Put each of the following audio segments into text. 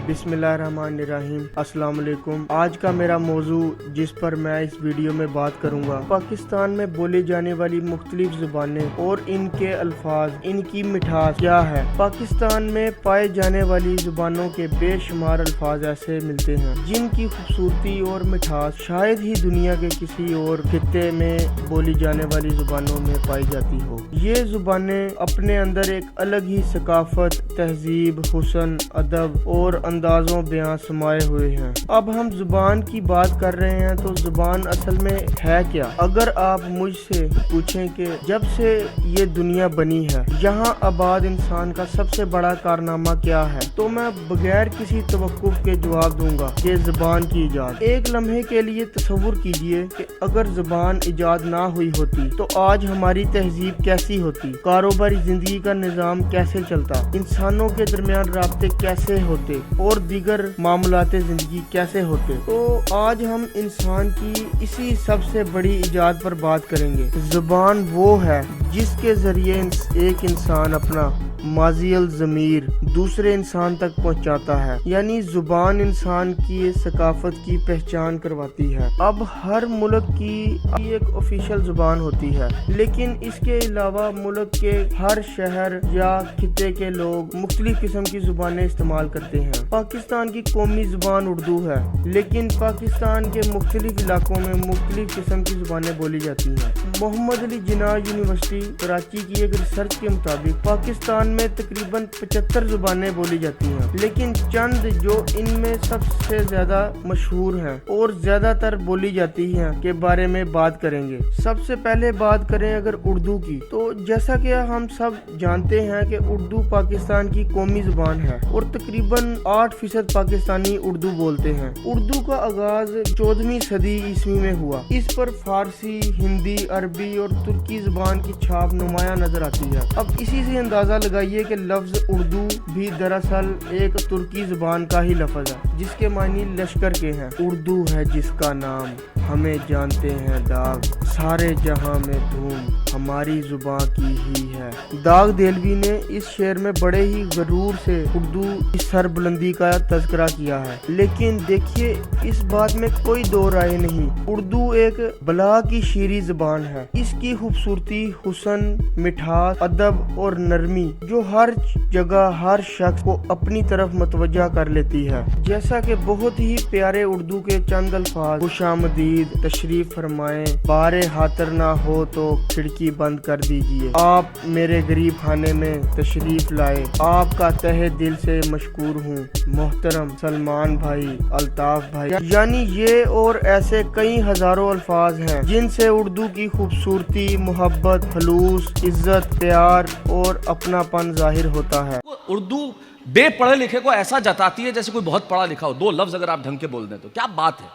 बिस्मिल्लाहिर्रहमानिर्रहीम। अस्सलाम वालेकुम। आज का मेरा मौजू जिस पर मैं इस वीडियो में बात करूंगा, पाकिस्तान में बोली जाने वाली मुख्तलिफ ज़ुबानें और इनके अल्फाज, इनकी मिठास क्या है। पाकिस्तान में पाए जाने वाली ज़ुबानों के बेशुमार अल्फाज ऐसे मिलते हैं जिनकी खूबसूरती और मिठास शायद ही दुनिया के किसी और खित्ते में बोली जाने वाली ज़ुबानों में पाई जाती हो। ये ज़ुबानें अपने अंदर एक अलग ही सकाफत, तहजीब, हुस्न, अदब और अंदाज़ों बयां समाये हुए हैं। अब हम ज़ुबान की बात कर रहे हैं तो ज़ुबान असल में है क्या। अगर आप मुझसे पूछें कि जब से ये दुनिया बनी है यहाँ आबाद इंसान का सबसे बड़ा कारनामा क्या है, तो मैं बगैर किसी तवक्कुफ के जवाब दूंगा कि ज़ुबान की इजाद। एक लम्हे के लिए तसव्वुर कीजिए कि अगर ज़ुबान इजाद ना हुई होती तो आज हमारी तहजीब कैसी होती, कारोबारी जिंदगी का निज़ाम कैसे चलता, इंसानों के दरमियान राब्ते कैसे होते और दीगर मामलाते जिंदगी कैसे होते। तो आज हम इंसान की इसी सबसे बड़ी इजाद पर बात करेंगे। ज़ुबान वो है जिसके जरिए एक इंसान अपना माज़ियल ज़मीर दूसरे इंसान तक पहुंचाता है, यानी ज़ुबान इंसान की सकाफत की पहचान करवाती है। अब हर मुल्क की एक ऑफिशियल ज़ुबान होती है, लेकिन इसके अलावा मुल्क के हर शहर या खित्ते के लोग मुख्तलिफ किस्म की ज़ुबानें इस्तेमाल करते हैं। पाकिस्तान की कौमी ज़ुबान उर्दू है, लेकिन पाकिस्तान के मुख्तलिफ इलाकों में मुख्तलिफ किस्म की ज़ुबानें बोली जाती हैं। मोहम्मद अली जिन्ना यूनिवर्सिटी कराची की एक रिसर्च के मुताबिक पाकिस्तान में तकरीबन 75 ज़ुबानें बोली जाती हैं, लेकिन चंद जो इनमें सबसे ज्यादा मशहूर हैं और ज्यादातर बोली जाती हैं के बारे में बात करेंगे। सबसे पहले बात करें अगर उर्दू की, तो जैसा कि हम सब जानते हैं कि उर्दू पाकिस्तान की कौमी ज़ुबान है और तकरीबन 8% पाकिस्तानी उर्दू बोलते हैं। उर्दू का आगाज 14वीं सदी ईस्वी में हुआ। इस पर फारसी, हिंदी, अरबी और तुर्की ज़ुबान की छाप नुमाया नजर आती है। अब इसी से अंदाजा लगाइए कि लफ्ज उर्दू भी दरअसल एक तुर्की ज़ुबान का ही लफ्ज है जिसके मानी लश्कर के हैं। उर्दू है जिसका नाम, हमें जानते हैं दाग, सारे जहां में धूम हमारी जुबान की ही है। दाग देलवी ने इस शेर में बड़े ही गरूर से उर्दू की सरबुलंदी का तज़किरा किया है, लेकिन देखिए इस बात में कोई दो राय नहीं, उर्दू एक बला की शीरी ज़ुबान है। इसकी खूबसूरती, हुस्न, मिठास, अदब और नरमी जो हर जगह हर शख्स को अपनी तरफ मतवज्जा कर लेती है। जैसा कि बहुत ही प्यारे उर्दू के चंद अल्फाज, खुशामदीद, तशरीफ फरमाएं, बारे हातर ना हो तो खिड़की बंद कर दीजिए, आप मेरे गरीब खाने में तशरीफ लाए, आपका तहे दिल से मशकूर हूँ, मोहतरम सलमान भाई, अल्ताफ भाई, यानी ये और ऐसे कई हजारों अल्फाज हैं जिनसे उर्दू की खूबसूरती, मोहब्बत, खलूस, इज्जत, प्यार और अपनापन जाहिर होता है। उर्दू बेपढ़े लिखे को ऐसा जताती है जैसे कोई बहुत पढ़ा लिखा हो। दो लफ्ज अगर आप ढंग के बोल दें तो क्या बात है।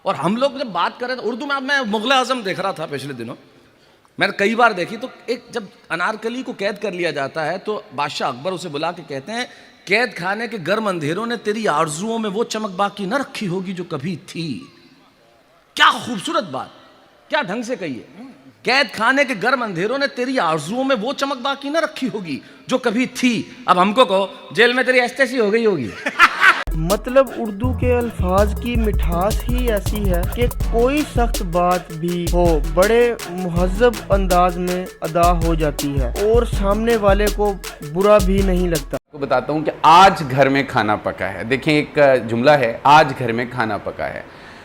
और हम लोग जब बात करें तो उर्दू में, मैं मुगल आजम देख रहा था पिछले दिनों, मैंने कई बार देखी, तो एक जब अनारकली को कैद कर लिया जाता है तो बादशाह अकबर उसे बुला के कहते हैं, कैद खाने के गर्म अंधेरों ने तेरी आरजुओं में वो चमक बाकी न रखी होगी जो कभी थी। क्या खूबसूरत बात, क्या ढंग से कही है। कैद खाने के गर्म अंधेरों ने तेरी आरजुओं में वो चमक बाकी न रखी होगी जो कभी थी। अब हमको कहो जेल में तेरी ऐसी हो गई होगी। मतलब उर्दू के अल्फाज की मिठास ही ऐसी है कि कोई सख्त बात भी हो बड़े मुहज़्ज़ब अंदाज में अदा हो जाती है और सामने वाले को बुरा भी नहीं लगता। आपको बताता हूँ कि आज घर में खाना पका है। देखें, एक जुमला है, आज घर में खाना पका है।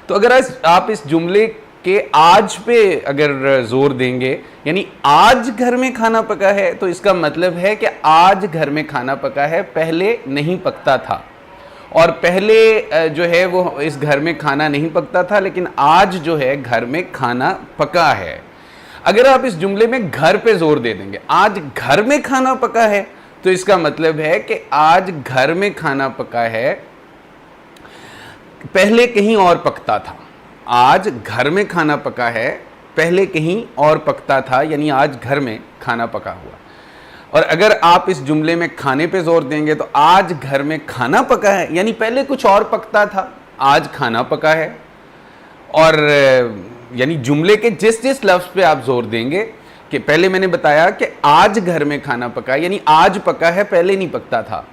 तो अगर आप इस जुमले के आज पे अगर जोर देंगे, यानी आज घर में खाना पका है, तो इसका मतलब है कि आज घर में खाना पका है, पहले नहीं पकता था। और पहले जो है वो इस घर में खाना नहीं पकता था, लेकिन आज जो है घर में खाना पका है। अगर आप इस जुमले में घर पे जोर दे देंगे, आज घर में खाना पका है, तो इसका मतलब है कि आज घर में खाना पका है, पहले कहीं और पकता था। आज घर में खाना पका है, पहले कहीं और पकता था, यानी आज घर में खाना पका हुआ। और अगर आप इस जुमले में खाने पे जोर देंगे तो आज घर में खाना पका है, यानी पहले कुछ और पकता था, आज खाना पका है। और यानी जुमले के जिस जिस लफ्ज़ पे आप जोर देंगे, कि पहले मैंने बताया कि आज घर में खाना पका, यानी आज पका है, पहले नहीं पकता था।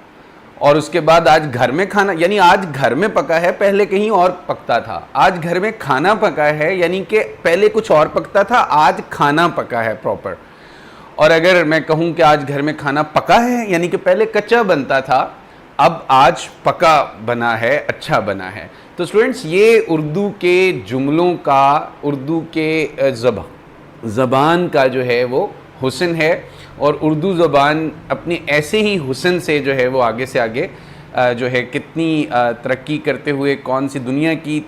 اور اس کے بعد آج گھر میں کھانا، یعنی آج گھر میں پکا ہے، پہلے کہیں اور پکتا تھا. آج گھر میں کھانا پکا ہے یعنی کہ پہلے کچھ اور پکتا تھا، آج کھانا پکا ہے پراپر. اور اگر میں کہوں کہ آج گھر میں کھانا پکا ہے یعنی کہ پہلے کچا بنتا تھا، اب آج پکا بنا ہے، اچھا بنا ہے. تو اسٹوڈنٹس یہ اردو کے جملوں کا، اردو کے زبان کا جو ہے وہ حسن ہے. اور اردو زبان اپنے ایسے ہی حسن سے جو ہے وہ آگے سے آگے جو ہے کتنی ترقی کرتے ہوئے کون سی دنیا کی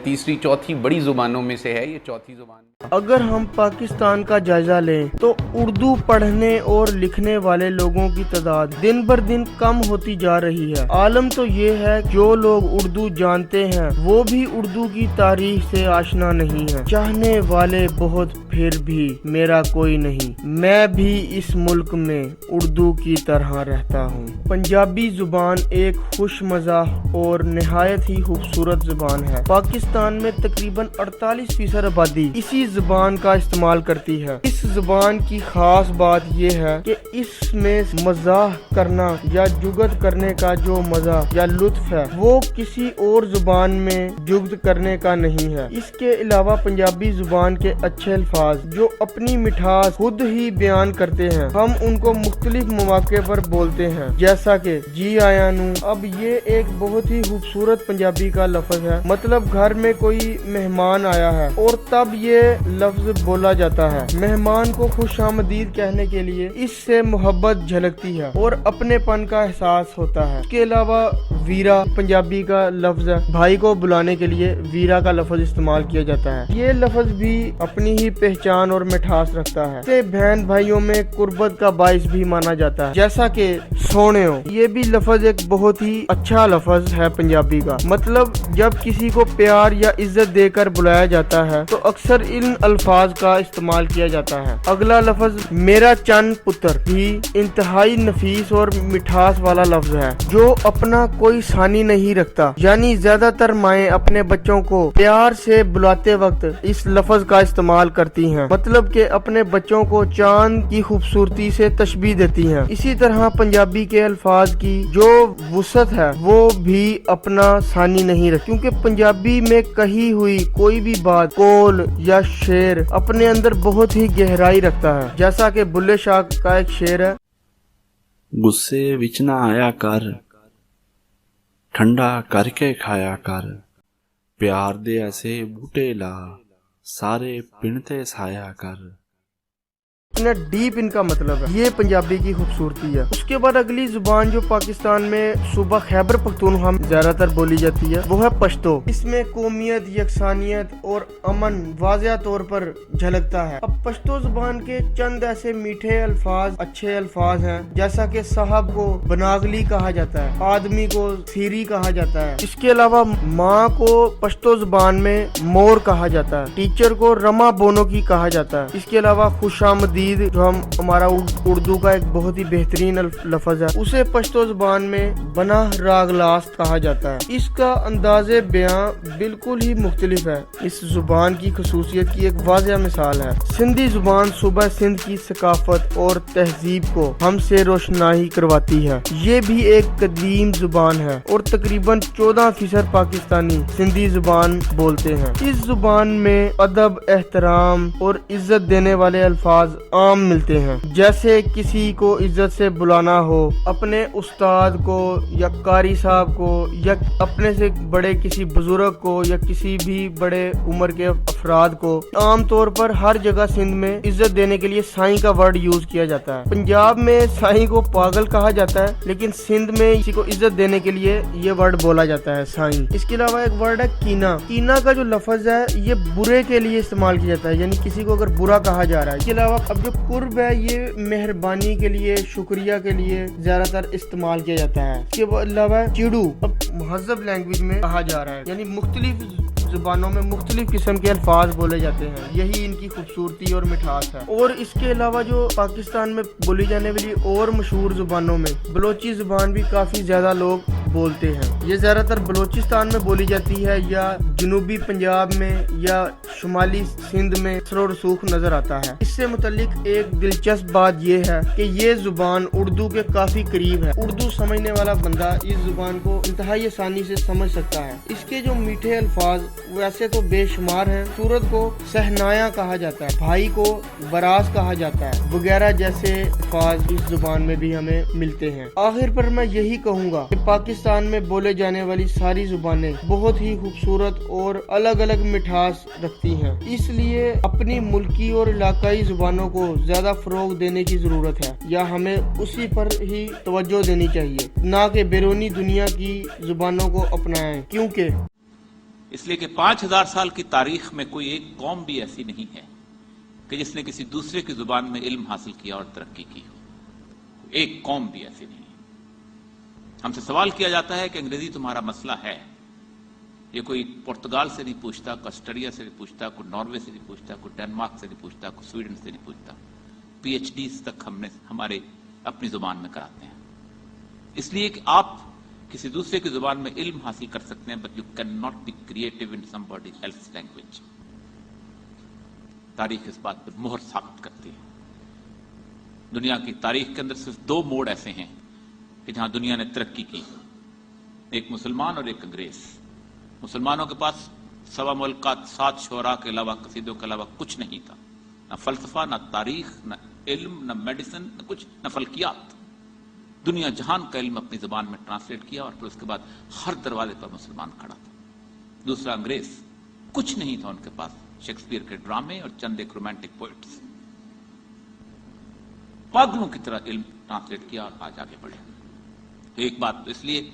تیسری چوتھی بڑی زبانوں میں سے ہے، یہ چوتھی زبان. اگر ہم پاکستان کا جائزہ لیں تو اردو پڑھنے اور لکھنے والے لوگوں کی تعداد دن بر دن کم ہوتی جا رہی ہے. عالم تو یہ ہے جو لوگ اردو جانتے ہیں وہ بھی اردو کی تاریخ سے آشنا نہیں ہیں. چاہنے والے بہت پھر بھی میرا کوئی نہیں، میں بھی اس ملک میں اردو کی طرح رہتا ہوں. پنجابی زبان ایک خوش مزاح اور نہایت ہی خوبصورت زبان ہے. پاکستان میں تقریباً 48% آبادی اسی زبان کا استعمال کرتی ہے. اس زبان کی خاص بات یہ ہے کہ اس میں مزاح کرنا یا جگت کرنے کا جو مزہ یا لطف ہے وہ کسی اور زبان میں جگت کرنے کا نہیں ہے. اس کے علاوہ پنجابی زبان کے اچھے الفاظ جو اپنی مٹھاس خود ہی بیان کرتے ہیں، ہم ان کو مختلف مواقع پر بولتے ہیں، جیسا کہ جی آیا نو. اب یہ ایک بہت ہی خوبصورت پنجابی کا لفظ ہے. مطلب گھر میں کوئی مہمان آیا ہے اور تب یہ لفظ بولا جاتا ہے. مہمان کو خوش آمدید کہنے کے لیے اس سے محبت جھلکتی ہے اور اپنے پن کا احساس ہوتا ہے. اس کے علاوہ ویرا پنجابی کا لفظ ہے. بھائی کو بلانے کے لیے ویرا کا لفظ استعمال کیا جاتا ہے. یہ لفظ بھی اپنی ہی پہچان اور مٹھاس رکھتا ہے. اسے بہن بھائیوں میں قربت کا باعث بھی مانا جاتا ہے، جیسا کہ سونے ہو. یہ بھی لفظ ایک بہت ہی اچھا لفظ ہے پنجابی کا. مطلب جب کسی کو پیار یا عزت دے کر بلایا جاتا ہے تو اکثر ان الفاظ کا استعمال کیا جاتا ہے. اگلا لفظ میرا چند پتر بھی انتہائی نفیس اور مٹھاس والا لفظ ہے جو اپنا کوئی ثانی نہیں رکھتا. یعنی زیادہ تر مائیں اپنے بچوں کو پیار سے بلاتے وقت اس لفظ کا استعمال کرتی ہیں، مطلب کہ اپنے بچوں کو چاند کی خوبصورتی سے تشبیہ دیتی ہیں. اسی طرح پنجابی کے الفاظ کی جو وسعت ہے وہ بھی اپنا ثانی نہیں رکھتی، کیونکہ پنجابی میں کہی ہوئی کوئی بھی بات، قول یا شعر اپنے اندر بہت ہی گہرائی رکھتا ہے. جیسا کہ بلے شاہ کا ایک شعر ہے، غصے وچ نہ آیا کر، ٹھنڈا کر کے کھایا کر، پیار دے ایسے بوٹے لا، سارے پن تے سایا کر. اتنا ڈیپ ان کا مطلب ہے. یہ پنجابی کی خوبصورتی ہے. اس کے بعد اگلی زبان جو پاکستان میں صوبہ خیبر پختونخوا میں زیادہ تر بولی جاتی ہے وہ ہے پشتو. اس میں قومیت، یکسانیت اور امن واضح طور پر جھلکتا ہے. اب پشتو زبان کے چند ایسے میٹھے الفاظ، اچھے الفاظ ہیں، جیسا کہ صاحب کو بناگلی کہا جاتا ہے، آدمی کو سیری کہا جاتا ہے. اس کے علاوہ ماں کو پشتو زبان میں مور کہا جاتا ہے. ٹیچر کو رما بونو کی کہا جاتا ہے. اس کے علاوہ خوش آمدید جو ہمارا اردو کا ایک بہت ہی بہترین لفظ ہے، اسے پشتو زبان میں بنا راگلاست کہا جاتا ہے. اس کا انداز بیاں بالکل ہی مختلف ہے. اس زبان کی خصوصیت کی ایک واضح مثال ہے. سندھی زبان صوبہ سندھ کی ثقافت اور تہذیب کو ہم سے روشنائی کرواتی ہے. یہ بھی ایک قدیم زبان ہے اور تقریباً 14% پاکستانی سندھی زبان بولتے ہیں. اس زبان میں ادب، احترام اور عزت دینے والے الفاظ عام ملتے ہیں، جیسے کسی کو عزت سے بلانا ہو، اپنے استاد کو یا قاری صاحب کو یا اپنے سے بڑے کسی بزرگ کو یا کسی بھی بڑے عمر کے افراد کو. عام طور پر ہر جگہ سندھ میں عزت دینے کے لیے سائیں کا ورڈ یوز کیا جاتا ہے. پنجاب میں سائیں کو پاگل کہا جاتا ہے، لیکن سندھ میں کسی کو عزت دینے کے لیے یہ ورڈ بولا جاتا ہے سائیں. اس کے علاوہ ایک ورڈ ہے کینا. کینا کا جو لفظ ہے یہ برے کے لیے استعمال کیا جاتا ہے، یعنی کسی کو اگر برا کہا جا رہا ہے. اس کے علاوہ اب جو قرب ہے یہ مہربانی کے لیے، شکریہ کے لیے زیادہ تر استعمال کیا جاتا ہے. اس کے علاوہ چیڑو اب مہذب لینگویج میں کہا جا رہا ہے، یعنی مختلف زبانوں میں مختلف قسم کے الفاظ بولے جاتے ہیں. یہی ان کی خوبصورتی اور مٹھاس ہے. اور اس کے علاوہ جو پاکستان میں بولی جانے والی اور مشہور زبانوں میں بلوچی زبان بھی کافی زیادہ لوگ बोलते हैं। ये ज़्यादातर बलूचिस्तान में बोली जाती है या जनूबी पंजाब में या शुमाली सिंध में असर और रसूख नजर आता है। इससे मुतल्लिक एक दिलचस्प बात यह है कि ये जुबान उर्दू के काफी करीब है। उर्दू समझने वाला बंदा इस जुबान को इंतहाई आसानी से समझ सकता है। इसके जो मीठे अल्फाज वैसे तो बेशुमार हैं। सूरत को सहनाया कहा जाता है, भाई को बरास कहा जाता है, वगैरह जैसे अल्फाज इस जुबान में भी हमें मिलते हैं। आखिर पर मैं यही कहूँगा कि पाकिस्तान में बोले जाने वाली सारी जुबानें बहुत ही खूबसूरत और अलग अलग मिठास रखती हैं। इसलिए अपनी मुल्की और इलाकाई जुबानों को ज्यादा फरोग देने की जरूरत है, या हमें उसी पर ही तवज्जो देनी चाहिए, ना कि बैरूनी दुनिया की जुबानों को अपनाएं। क्योंकि इसलिए कि 5000 साल की तारीख में कोई एक कौम भी ऐसी नहीं है कि जिसने किसी दूसरे की जुबान में इल्म हासिल किया और तरक्की की हो। एक कौम भी ऐसी नहीं है। हमसे सवाल किया जाता है कि अंग्रेजी तुम्हारा मसला है। ये कोई पुर्तगाल से नहीं पूछता, कोई ऑस्ट्रेलिया से नहीं पूछता, कोई नॉर्वे से नहीं पूछता, कोई डेनमार्क से नहीं पूछता, कोई स्वीडन से नहीं पूछता। PhDs तक हमने हमारे अपनी जुबान में कराते हैं। इसलिए कि आप किसी दूसरे की जुबान में इल्म हासिल कर सकते हैं, but you can not be creative in somebody else language. तारीख इस बात पर मोहर साबित करती है। दुनिया की तारीख के अंदर सिर्फ 2 मोड़ ऐसे हैं कि जहां दुनिया ने तरक्की की, एक मुसलमान और एक अंग्रेज। मुसलमानों के पास सवा मुल्कात 7 शोरा के अलावा, कसीदों के अलावा कुछ नहीं था, न फलसफा, न तारीख, न इल्म, न मेडिसिन, न कुछ, न फल्कियात। दुनिया जहान का इल्म अपनी जुबान में ट्रांसलेट किया और फिर उसके बाद हर दरवाजे पर मुसलमान खड़ा था। दूसरा अंग्रेज, कुछ नहीं था उनके पास, शेक्सपियर के ड्रामे और चंद एक रोमांटिक पोइट्स। पागलों की तरह इल्म ट्रांसलेट किया और आज आगे बढ़े। तो एक बात तो इसलिए